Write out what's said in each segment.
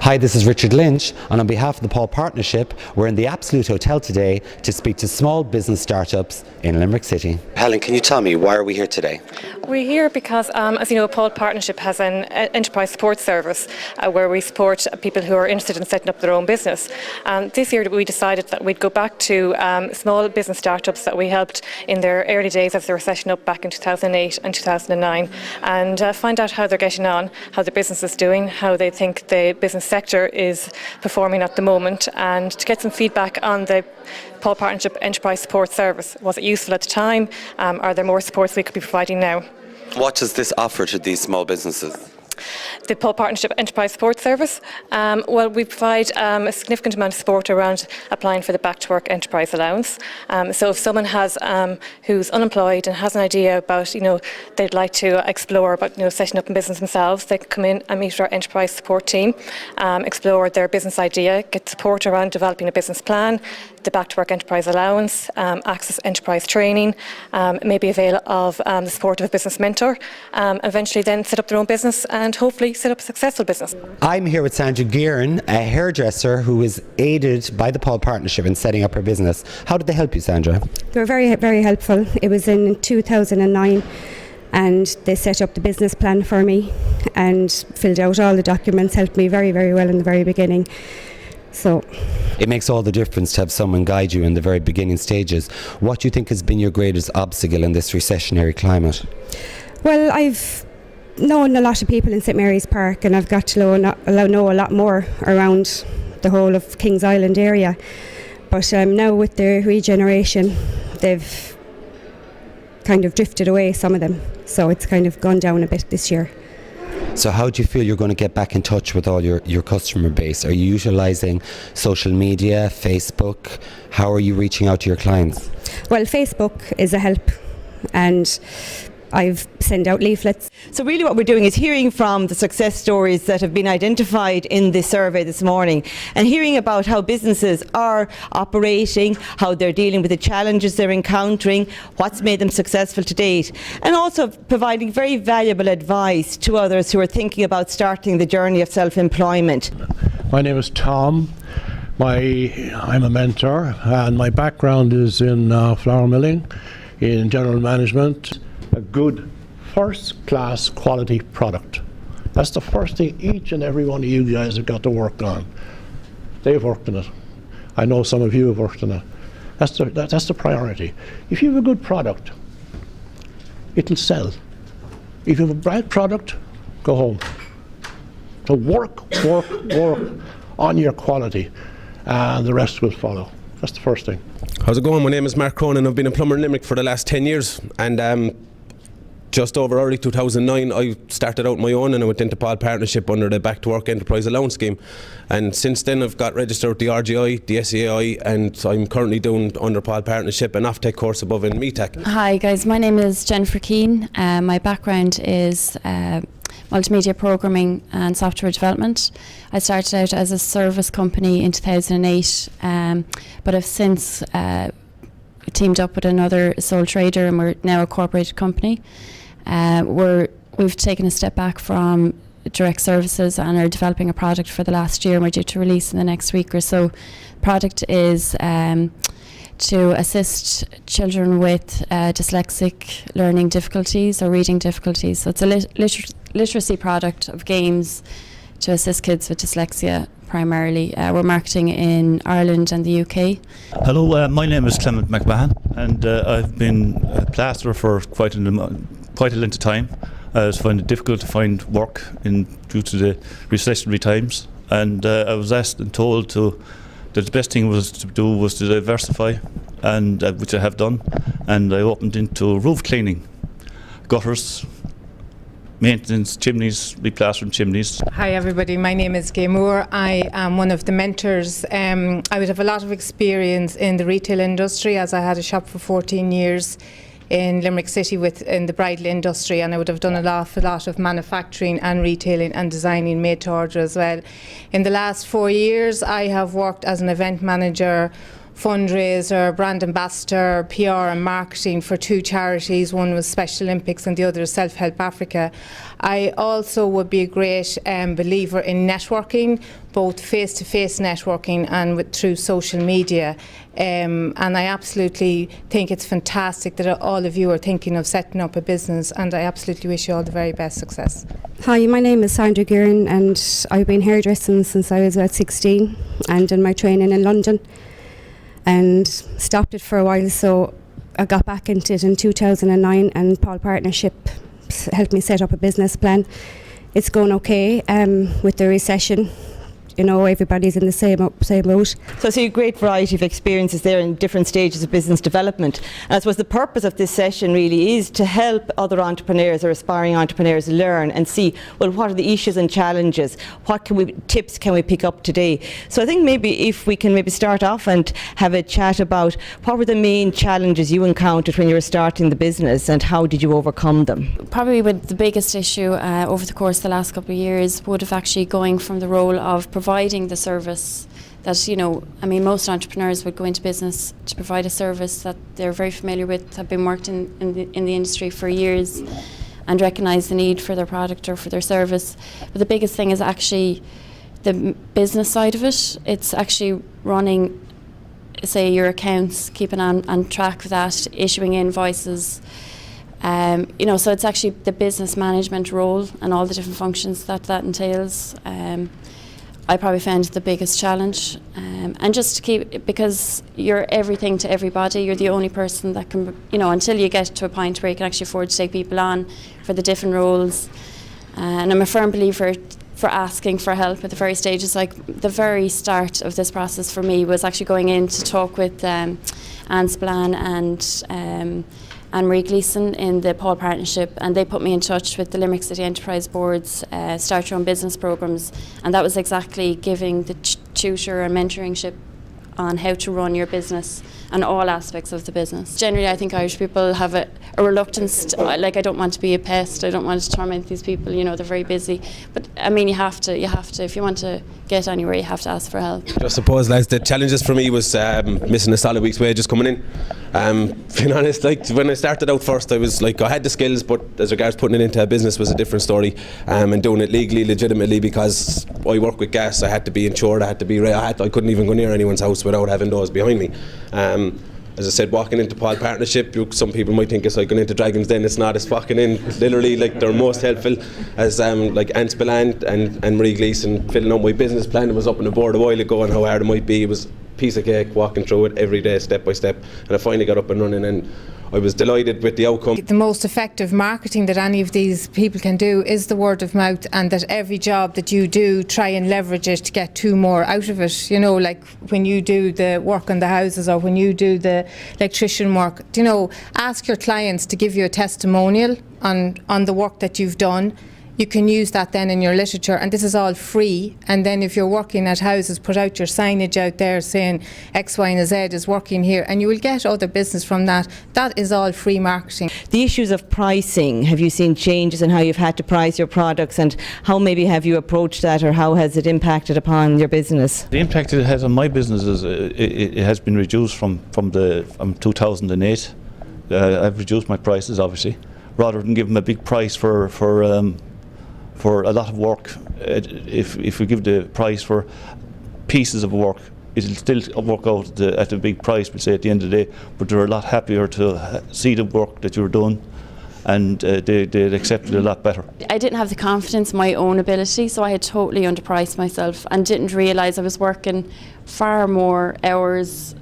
Hi, this is Richard Lynch, and on behalf of the Paul Partnership, we're in the Absolute Hotel today to speak to small business startups in Limerick City. Helen, can you tell me, why are we here today? We're here because, as you know, Paul Partnership has an enterprise support service where we support people who are interested in setting up their own business. This year we decided that we'd go back to small business startups that we helped in their early days as they were setting up back in 2008 and 2009 and find out how they're getting on, how the business is doing, how they think the business sector is performing at the moment, and to get some feedback on the Paul Partnership Enterprise Support Service. Was it useful at the time? Are there more supports we could be providing now? What does this offer to these small businesses? The Paul Partnership Enterprise Support Service? Well, we provide a significant amount of support around applying for the Back to Work Enterprise Allowance. So if someone has who's unemployed and has an idea about, they'd like to explore about, setting up a business themselves, they can come in and meet our enterprise support team, explore their business idea, get support around developing a business plan, the Back to Work Enterprise Allowance, access enterprise training, maybe avail of the support of a business mentor, eventually then set up their own business and hopefully set up a successful business. I'm here with Sandra Guerin, a hairdresser who was aided by the Paul Partnership in setting up her business. How did they help you, Sandra? They were very, very helpful. It was in 2009 and they set up the business plan for me and filled out all the documents, helped me very, very well in the very beginning. So it makes all the difference to have someone guide you in the very beginning stages. What do you think has been your greatest obstacle in this recessionary climate? Well, I've known a lot of people in St Mary's Park, and I've got to know a lot more around the whole of Kings Island area. But now with the regeneration, they've kind of drifted away, some of them. So it's kind of gone down a bit this year. So how do you feel you're going to get back in touch with all your customer base? Are you utilising social media, Facebook? How are you reaching out to your clients? Well, Facebook is a help, and I've sent out leaflets. So really what we're doing is hearing from the success stories that have been identified in this survey this morning, and hearing about how businesses are operating, how they're dealing with the challenges they're encountering, what's made them successful to date, and also providing very valuable advice to others who are thinking about starting the journey of self-employment. My name is Tom. I'm a mentor, and my background is in flour milling, in general management. A good first-class quality product. That's the first thing each and every one of you guys have got to work on. They've worked on it. I know some of you have worked on it. That's the priority. If you have a good product, it'll sell. If you have a bad product, go home. So work on your quality, and the rest will follow. That's the first thing. How's it going? My name is Mark Cronin. I've been a plumber in Limerick for the last 10 years, and just over early 2009 I started out my own, and I went into Paul Partnership under the Back to Work Enterprise Allowance scheme, and since then I've got registered with the RGI, the SAI, and I'm currently doing under Paul Partnership an off-tech course above in METAC. Hi guys, my name is Jennifer Keane. My background is multimedia programming and software development. I started out as a service company in 2008, but I've since teamed up with another sole trader, and we're now a corporate company. We've taken a step back from direct services and are developing a product for the last year, and we're due to release in the next week or so. The product is to assist children with dyslexic learning difficulties or reading difficulties. So it's a literacy product of games to assist kids with dyslexia primarily. We're marketing in Ireland and the UK. Hello, my name is Clement McMahon, and I've been a plasterer for quite a length of time. I was finding it difficult to find work due to the recessionary times, and I was asked and told that the best thing was to diversify, and which I have done, and I opened into roof cleaning, gutters, maintenance, chimneys, replastering chimneys. Hi everybody, my name is Gaye. I am one of the mentors. I would have a lot of experience in the retail industry, as I had a shop for 14 years in Limerick City in the bridal industry, and I would have done an awful lot of manufacturing and retailing and designing made to order as well. In the last 4 years I have worked as an event manager fundraiser, brand ambassador, PR and marketing for 2 charities. One was Special Olympics and the other is Self-Help Africa. I also would be a great believer in networking, both face-to-face networking and through social media. And I absolutely think it's fantastic that all of you are thinking of setting up a business, and I absolutely wish you all the very best success. Hi, my name is Sandra, Guerin, and I've been hairdressing since I was about 16 and done my training in London and stopped it for a while, so I got back into it in 2009 and PaulPartnership helped me set up a business plan. It's going okay with the recession. You know, everybody's in the same boat. So I see a great variety of experiences there in different stages of business development. And I suppose the purpose of this session really is to help other entrepreneurs or aspiring entrepreneurs learn and see, well, what are the issues and challenges? What tips can we pick up today? So I think maybe if we can maybe start off and have a chat about what were the main challenges you encountered when you were starting the business and how did you overcome them? Probably with the biggest issue over the course of the last couple of years would have actually going from the role of providing the service that, you know, I mean, most entrepreneurs would go into business to provide a service that they're very familiar with, have been worked in the industry for years and recognise the need for their product or for their service. But the biggest thing is actually the business side of it. It's actually running, say, your accounts, keeping on track of that, issuing invoices. You know, so it's actually the business management role and all the different functions that entails. I probably found the biggest challenge, and just to keep, because you're everything to everybody, you're the only person that can, you know, until you get to a point where you can actually afford to take people on for the different roles. And I'm a firm believer for asking for help at the very stages. Like the very start of this process for me was actually going in to talk with Anne Spillane and Anne-Marie Gleeson in the PaulPartnership, and they put me in touch with the Limerick City Enterprise Board's Start Your Own Business programmes, and that was exactly giving the tutor and mentoringship on how to run your business and all aspects of the business. Generally, I think Irish people have a reluctance to, like, I don't want to be a pest, I don't want to torment these people, you know, they're very busy. But I mean, you have to, if you want to get anywhere, you have to ask for help. I suppose, lads, the challenges for me was missing a solid week's wages coming in. Being honest, like when I started out first, I was like, I had the skills, but as regards putting it into a business was a different story, and doing it legally, legitimately, because I work with gas, I had to be insured, I couldn't even go near anyone's house without having those behind me. As I said, walking into PaulPartnership, some people might think it's like going into Dragon's Den. It's not. It's walking in, literally, like they're most helpful. As like Anne Spillane and Marie Gleeson filling out my business plan. It was up on the board a while ago and how hard it might be. It was a piece of cake, walking through it every day, step by step. And I finally got up and running, and I was delighted with the outcome. The most effective marketing that any of these people can do is the word of mouth, and that every job that you do, try and leverage it to get 2 more out of it. You know, like when you do the work on the houses or when you do the electrician work, you know, ask your clients to give you a testimonial on the work that you've done. You can use that then in your literature, and this is all free. And then if you're working at houses, put out your signage out there saying X, Y and Z is working here, and you will get other business from that. That is all free marketing. The issues of pricing, have you seen changes in how you've had to price your products, and how maybe have you approached that, or how has it impacted upon your business? The impact it has on my business is it has been reduced from 2008. I've reduced my prices, obviously, rather than give them a big price for a lot of work. If we give the price for pieces of work, it'll still work out at a big price, we'll say, at the end of the day, but they're a lot happier to see the work that you're doing, and they'd accept it a lot better. I didn't have the confidence in my own ability, so I had totally underpriced myself and didn't realise I was working far more hours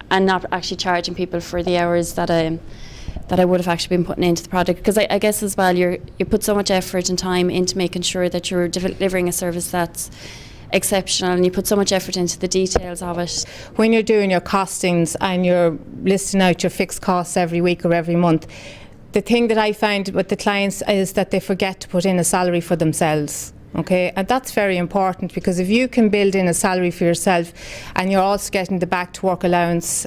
and not actually charging people for the hours that I would have actually been putting into the product. Because I guess as well, you put so much effort and time into making sure that you're delivering a service that's exceptional, and you put so much effort into the details of it. When you're doing your costings and you're listing out your fixed costs every week or every month, the thing that I find with the clients is that they forget to put in a salary for themselves. Okay, and that's very important, because if you can build in a salary for yourself and you're also getting the back to work allowance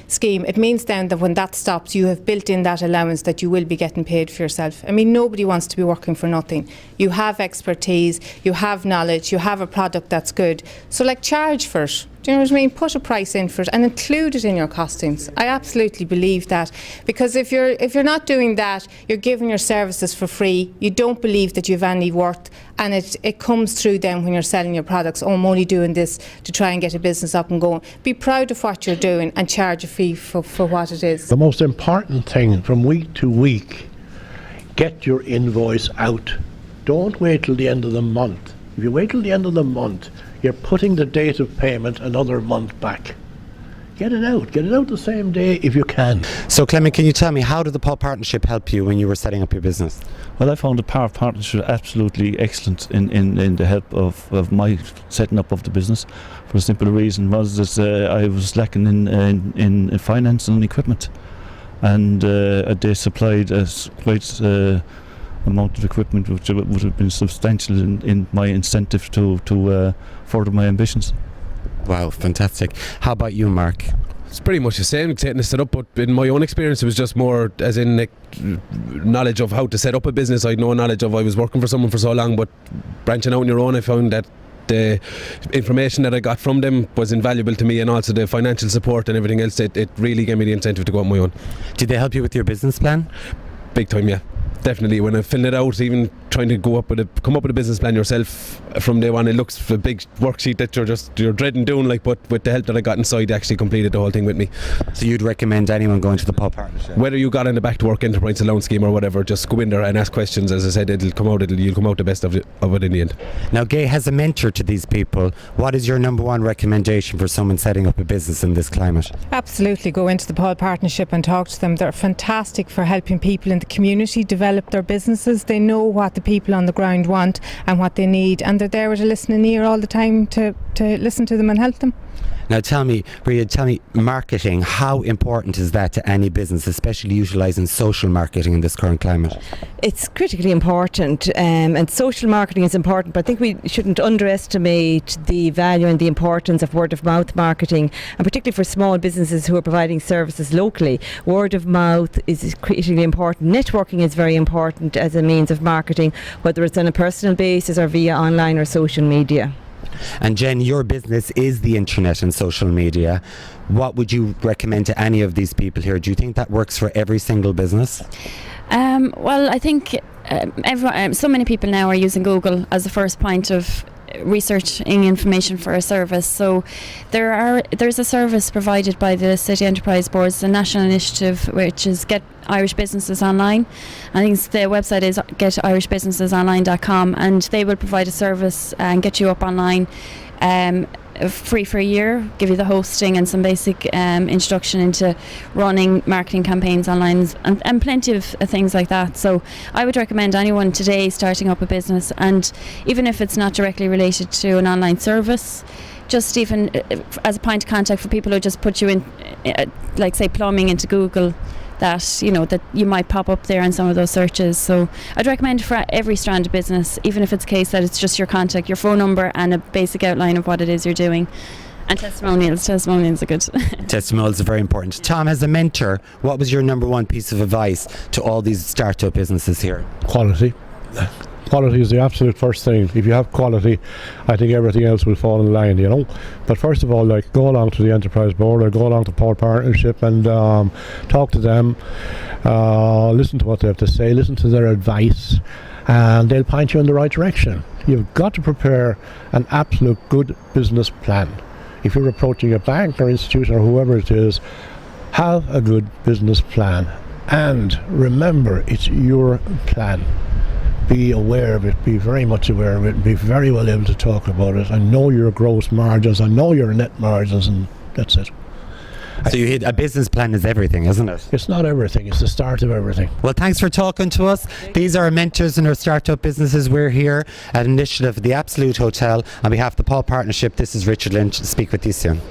scheme, it means then that when that stops, you have built in that allowance that you will be getting paid for yourself. I mean, nobody wants to be working for nothing. You have expertise, you have knowledge, you have a product that's good, so like charge for it. Do you know what I mean? Put a price in for it and include it in your costings. I absolutely believe that, because if you're not doing that, you're giving your services for free. You don't believe that you've any worth, and it comes through then when you're selling your products. Oh, I'm only doing this to try and get a business up and going. Be proud of what you're doing and charge a fee for what it is. The most important thing from week to week, get your invoice out. Don't wait till the end of the month. If you wait till the end of the month, you're putting the date of payment another month back. Get it out the same day if you can. So Clement, can you tell me, how did the Paul Partnership help you when you were setting up your business? Well, I found the PaulPartnership absolutely excellent in the help of my setting up of the business, for the simple reason was that I was lacking in finance and equipment, and they supplied us quite amount of equipment which would have been substantial in my incentive to further my ambitions. Wow, fantastic. How about you, Mark? It's pretty much the same, getting it set up, but in my own experience it was just more as in like, knowledge of how to set up a business. I had no knowledge of, I was working for someone for so long, but branching out on your own, I found that the information that I got from them was invaluable to me, and also the financial support and everything else. It really gave me the incentive to go on my own. Did they help you with your business plan? Big time, yeah. Definitely, when I filled it out, even trying to come up with a business plan yourself from day one, it looks a big worksheet that you're dreading doing, like, but with the help that I got inside, they actually completed the whole thing with me. So you'd recommend anyone going to the Paul Partnership? Whether you got in the Back to Work Enterprise Allowance scheme or whatever, just go in there and ask questions. As I said, you'll come out the best of it in the end. Now, Gaye has a mentor to these people. What is your number one recommendation for someone setting up a business in this climate? Absolutely, go into the Paul Partnership and talk to them. They're fantastic for helping people in the community develop their businesses. They know what the people on the ground want and what they need, and they're there with a listening ear all the time to listen to them and help them. Now tell me, marketing, how important is that to any business, especially utilising social marketing in this current climate? It's critically important, and social marketing is important, but I think we shouldn't underestimate the value and the importance of word of mouth marketing, and particularly for small businesses who are providing services locally. Word of mouth is critically important. Networking is very important as a means of marketing, whether it's on a personal basis or via online or social media. And Jen, your business is the internet and social media. What would you recommend to any of these people here? Do you think that works for every single business? Well, I think so many people now are using Google as the first point of researching information for a service. So there's a service provided by the City Enterprise Boards, the national initiative, which is Get Irish Businesses Online. I think the website is getirishbusinessesonline.com, and they will provide a service and get you up online free for a year, give you the hosting and some basic introduction into running marketing campaigns online, and plenty of things like that. So I would recommend anyone today starting up a business, and even if it's not directly related to an online service, just even as a point of contact for people who just put you in, like say plumbing into Google, that you might pop up there in some of those searches. So I'd recommend for every strand of business, even if it's a case that it's just your contact, your phone number and a basic outline of what it is you're doing. And testimonials are good. Testimonials are very important. Tom, as a mentor, what was your number one piece of advice to all these startup businesses here? Quality. Quality is the absolute first thing. If you have quality, I think everything else will fall in line, But first of all, go along to the Enterprise Board or go along to Paul Partnership and talk to them, listen to what they have to say, listen to their advice, and they'll point you in the right direction. You've got to prepare an absolute good business plan. If you're approaching a bank or institution or whoever it is, have a good business plan. And remember, it's your plan. Be aware of it, be very much aware of it, be very well able to talk about it. I know your gross margins, I know your net margins, and that's it. So a business plan is everything, isn't it? It's not everything, it's the start of everything. Well, thanks for talking to us. These are our mentors in our startup businesses. We're here at Initiative, the Absolute Hotel. On behalf of the Paul Partnership, this is Richard Lynch. Speak with you soon.